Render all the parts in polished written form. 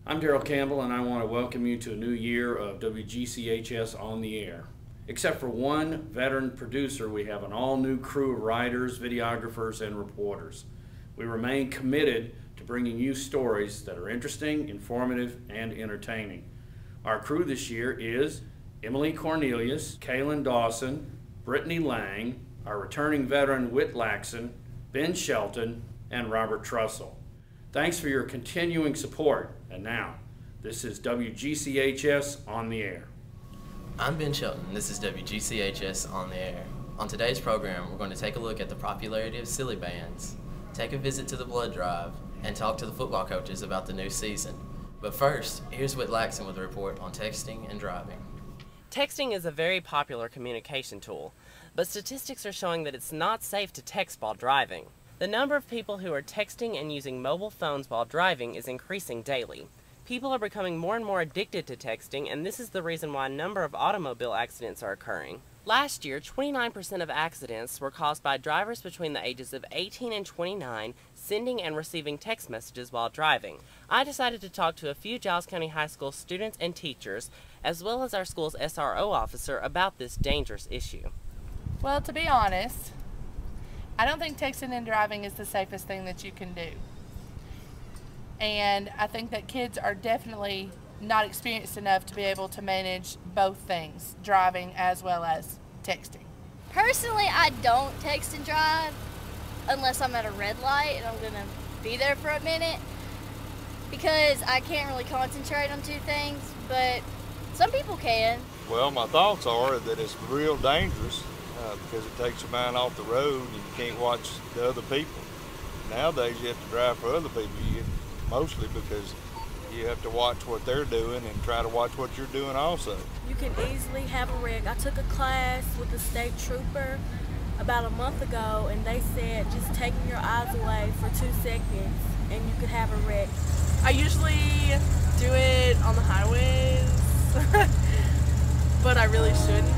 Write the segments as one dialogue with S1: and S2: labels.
S1: I'm Darrell Campbell, and I want to welcome you to a new year of WGCHS On the Air. Except for one veteran producer, we have an all-new crew of writers, videographers, and reporters. We remain committed to bringing you stories that are interesting, informative, and entertaining. Our crew this year is Emily Cornelius, Kaylin Dawson, Brittany Lang, our returning veteran Whit Laxon, Ben Shelton, and Robert Trussell. Thanks for your continuing support. And now, this is WGCHS On the Air.
S2: I'm Ben Shelton. This is WGCHS On the Air. On today's program, we're going to take a look at the popularity of silly bands, take a visit to the blood drive, and talk to the football coaches about the new season. But first, here's Whit Laxon with a report on texting and driving.
S3: Texting is a very popular communication tool, but statistics are showing that it's not safe to text while driving. The number of people who are texting and using mobile phones while driving is increasing daily. People are becoming more and more addicted to texting, and this is the reason why a number of automobile accidents are occurring. Last year, 29% of accidents were caused by drivers between the ages of 18 and 29 sending and receiving text messages while driving. I decided to talk to a few Giles County High School students and teachers, as well as our school's SRO officer, about this dangerous issue.
S4: Well, to be honest, I don't think texting and driving is the safest thing that you can do. And I think that kids are definitely not experienced enough to be able to manage both things, driving as well as texting.
S5: Personally, I don't text and drive unless I'm at a red light and I'm gonna be there for a minute, because I can't really concentrate on two things, but some people can.
S6: Well, my thoughts are that it's real dangerous because it takes your mind off the road and you can't watch the other people. Nowadays you have to drive for other people, mostly because you have to watch what they're doing and try to watch what you're doing also.
S7: You can easily have a wreck. I took a class with a state trooper about a month ago, and they said just taking your eyes away for 2 seconds and you could have a wreck.
S8: I usually do it on the highways, but I really shouldn't.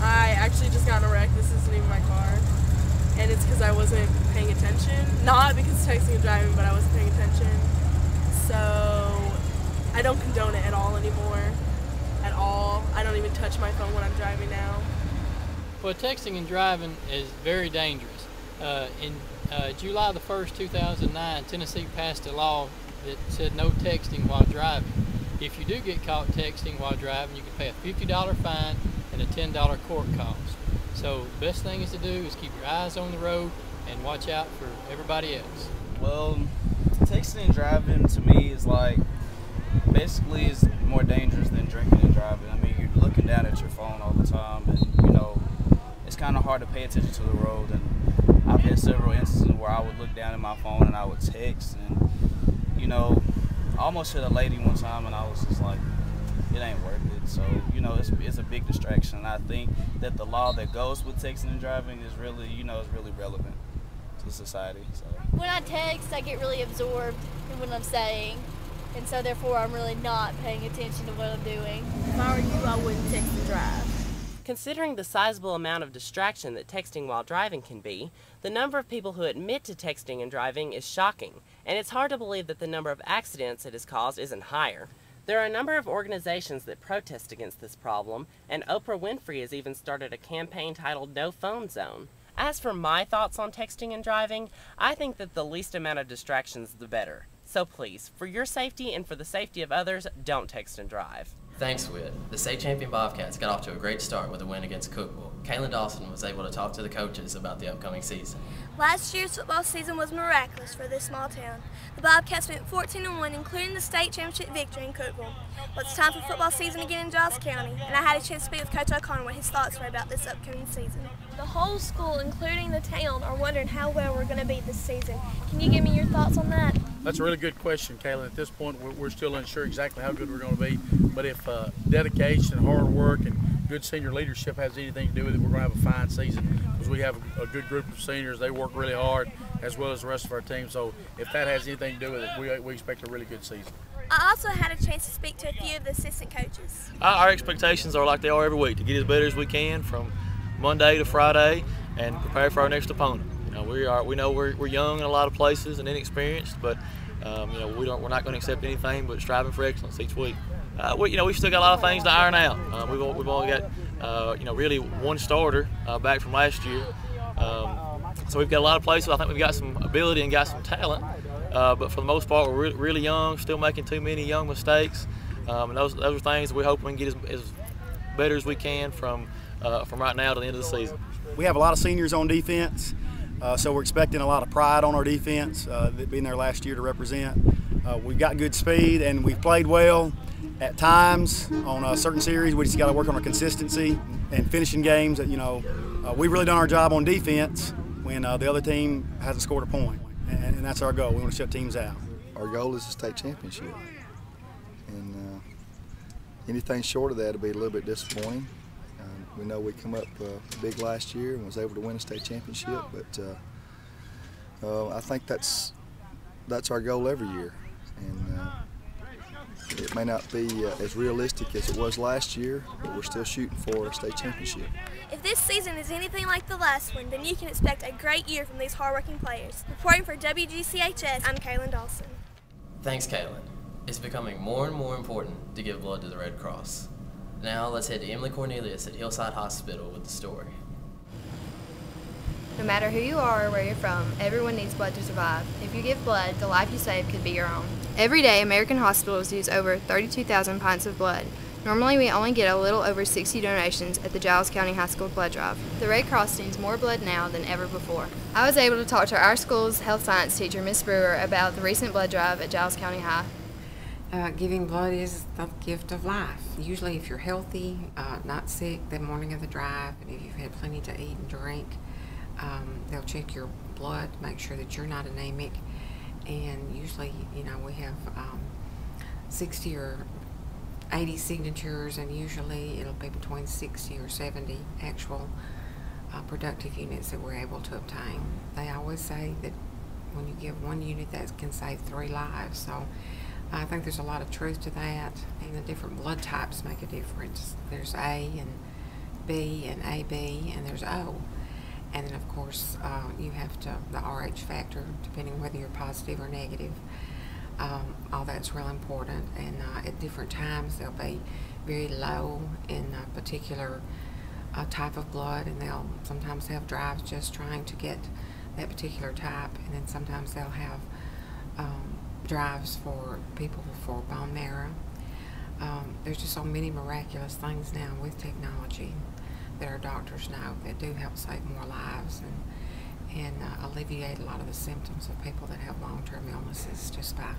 S8: I actually just got in a wreck. This isn't even my car, and it's because I wasn't paying attention. Not because texting and driving, but I wasn't paying attention. So I don't condone it at all anymore. At all. I don't even touch my phone when I'm driving now.
S9: Well, texting and driving is very dangerous. In July the 1st, 2009, Tennessee passed a law that said no texting while driving. If you do get caught texting while driving, you can pay a $50 fine and a $10 court cost. So the best thing is to do is keep your eyes on the road and watch out for everybody else.
S10: Well, texting and driving to me is like, basically is more dangerous than drinking and driving. I mean, you're looking down at your phone all the time, and you know, it's kind of hard to pay attention to the road. And I've had several instances where I would look down at my phone and I would text, and you know, I almost hit a lady one time and I was just like, it ain't worth it. So, you know, it's a big distraction. And I think that the law that goes with texting and driving is really, you know, is really relevant to society. So
S5: when I text, I get really absorbed in what I'm saying, and so therefore I'm really not paying attention to what I'm doing.
S7: If I were you, I wouldn't text and drive.
S3: Considering the sizable amount of distraction that texting while driving can be, the number of people who admit to texting and driving is shocking, and it's hard to believe that the number of accidents it has caused isn't higher. There are a number of organizations that protest against this problem, and Oprah Winfrey has even started a campaign titled No Phone Zone. As for my thoughts on texting and driving, I think that the least amount of distractions the better. So please, for your safety and for the safety of others, don't text and drive.
S2: Thanks, Whit. The state champion Bobcats got off to a great start with a win against Cookeville. Kaylin Dawson was able to talk to the coaches about the upcoming season.
S11: Last year's football season was miraculous for this small town. The Bobcats went 14-1, including the state championship victory in Cookeville. Well, it's time for football season again in Giles County, and I had a chance to speak with Coach O'Connor what his thoughts were about this upcoming season.
S12: The whole school, including the town, are wondering how well we're going to be this season. Can you give me your thoughts on that?
S13: That's a really good question, Kaylin. At this point, we're still unsure exactly how good we're going to be, but if dedication, hard work, and good senior leadership has anything to do with it, we're going to have a fine season because we have a good group of seniors. They work really hard, as well as the rest of our team. So if that has anything to do with it, we expect a really good season.
S11: I also had a chance to speak to a few of the assistant coaches.
S14: Our expectations are like they are every week, to get as better as we can from Monday to Friday and prepare for our next opponent. You know, we know we're young in a lot of places and inexperienced, but We're not going to accept anything but striving for excellence each week. We've still got a lot of things to iron out. We've only got really one starter back from last year. So we've got a lot of places. I think we've got some ability and got some talent, but for the most part, we're really young, still making too many young mistakes. And those are things we're hoping we can get as better as we can from right now to the end of the season.
S15: We have a lot of seniors on defense, so we're expecting a lot of pride on our defense, being there last year to represent. We've got good speed and we've played well at times on certain series. We just got to work on our consistency and finishing games. We've really done our job on defense when the other team hasn't scored a point, and that's our goal. We want to shut teams out.
S16: Our goal is the state championship, and anything short of that will be a little bit disappointing. We know we come up big last year and was able to win a state championship, but I think that's our goal every year, and it may not be as realistic as it was last year, but we're still shooting for a state championship.
S11: If this season is anything like the last one, then you can expect a great year from these hardworking players. Reporting for WGCHS, I'm Kaylin Dawson.
S2: Thanks, Kaylin. It's becoming more and more important to give blood to the Red Cross. Now let's head to Emily Cornelius at Hillside Hospital with the story.
S17: No matter who you are or where you're from, everyone needs blood to survive. If you give blood, the life you save could be your own. Every day, American hospitals use over 32,000 pints of blood. Normally, we only get a little over 60 donations at the Giles County High School blood drive. The Red Cross needs more blood now than ever before. I was able to talk to our school's health science teacher, Miss Brewer, about the recent blood drive at Giles County High.
S18: Giving blood is the gift of life. Usually if you're healthy, not sick the morning of the drive, and if you've had plenty to eat and drink, they'll check your blood, make sure that you're not anemic, and usually, we have 60 or 80 signatures, and usually it'll be between 60 or 70 actual productive units that we're able to obtain. They always say that when you give one unit, that can save 3 lives, so I think there's a lot of truth to that, and the different blood types make a difference. There's A and B and AB, and there's O. And then of course you have the RH factor, depending whether you're positive or negative. All that's real important, and at different times they'll be very low in a particular type of blood, and they'll sometimes have drives just trying to get that particular type, and then sometimes they'll have drives for people for bone marrow. There's just so many miraculous things now with technology that our doctors know that do help save more lives and alleviate a lot of the symptoms of people that have long-term illnesses just by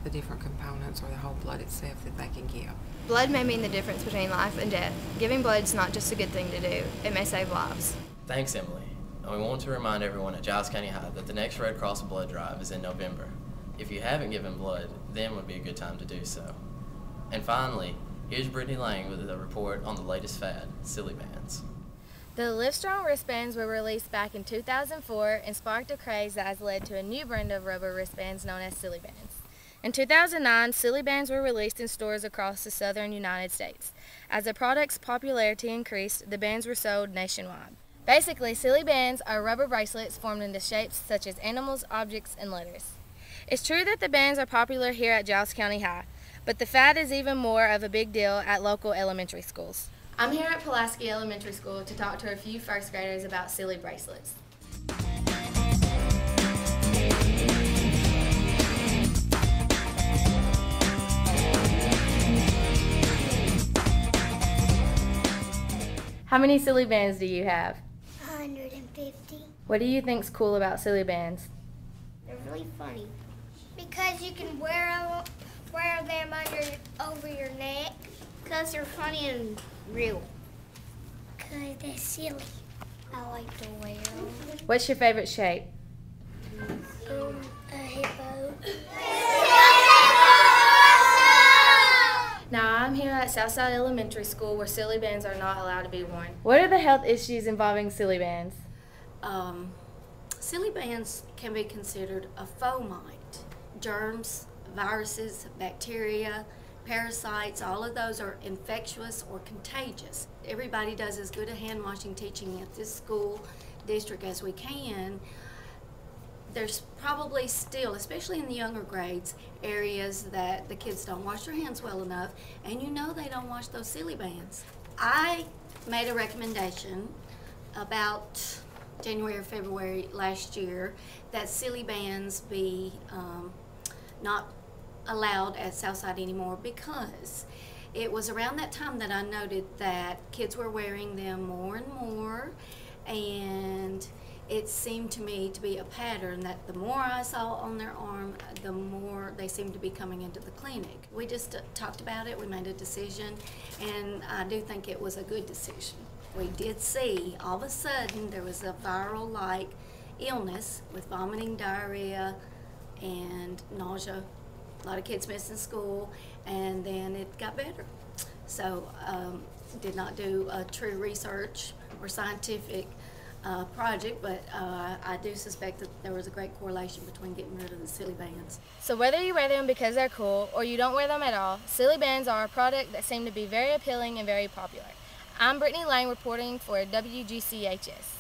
S18: the different components or the whole blood itself that they can give.
S17: Blood may mean the difference between life and death. Giving blood is not just a good thing to do, it may save lives.
S2: Thanks, Emily. And we want to remind everyone at Giles County High that the next Red Cross blood drive is in November. If you haven't given blood, then would be a good time to do so. And finally, here's Brittany Lang with a report on the latest fad, Silly Bands.
S19: The Livestrong wristbands were released back in 2004 and sparked a craze that has led to a new brand of rubber wristbands known as Silly Bands. In 2009, Silly Bands were released in stores across the southern United States. As the product's popularity increased, the bands were sold nationwide. Basically, Silly Bands are rubber bracelets formed into shapes such as animals, objects, and letters. It's true that the bands are popular here at Giles County High, but the fad is even more of a big deal at local elementary schools. I'm here at Pulaski Elementary School to talk to a few first graders about silly bracelets. How many silly bands do you have?
S20: 150.
S19: What do you think's cool about silly bands?
S20: They're really funny because you can wear them over your neck. Because they're funny and real. Because they're silly. I like to wear them.
S19: What's your favorite shape?
S20: A hippo.
S19: Now, I'm here at Southside Elementary School where silly bands are not allowed to be worn. What are the health issues involving silly bands?
S21: Silly bands can be considered a fomite. Germs, viruses, bacteria, parasites, all of those are infectious or contagious. Everybody does as good a hand washing teaching at this school district as we can. There's probably still, especially in the younger grades, areas that the kids don't wash their hands well enough, and you know they don't wash those silly bands. I made a recommendation about January or February last year that silly bands be not allowed at Southside anymore, because it was around that time that I noted that kids were wearing them more and more, and it seemed to me to be a pattern that the more I saw on their arm, the more they seemed to be coming into the clinic. We just talked about it, we made a decision, and I do think it was a good decision. We did see, all of a sudden, there was a viral-like illness with vomiting, diarrhea, and nausea. A lot of kids missing school, and then it got better. So, did not do a true research or scientific project, but I do suspect that there was a great correlation between getting rid of the silly bands.
S19: So whether you wear them because they're cool or you don't wear them at all, silly bands are a product that seem to be very appealing and very popular. I'm Brittany Lang reporting for WGCHS.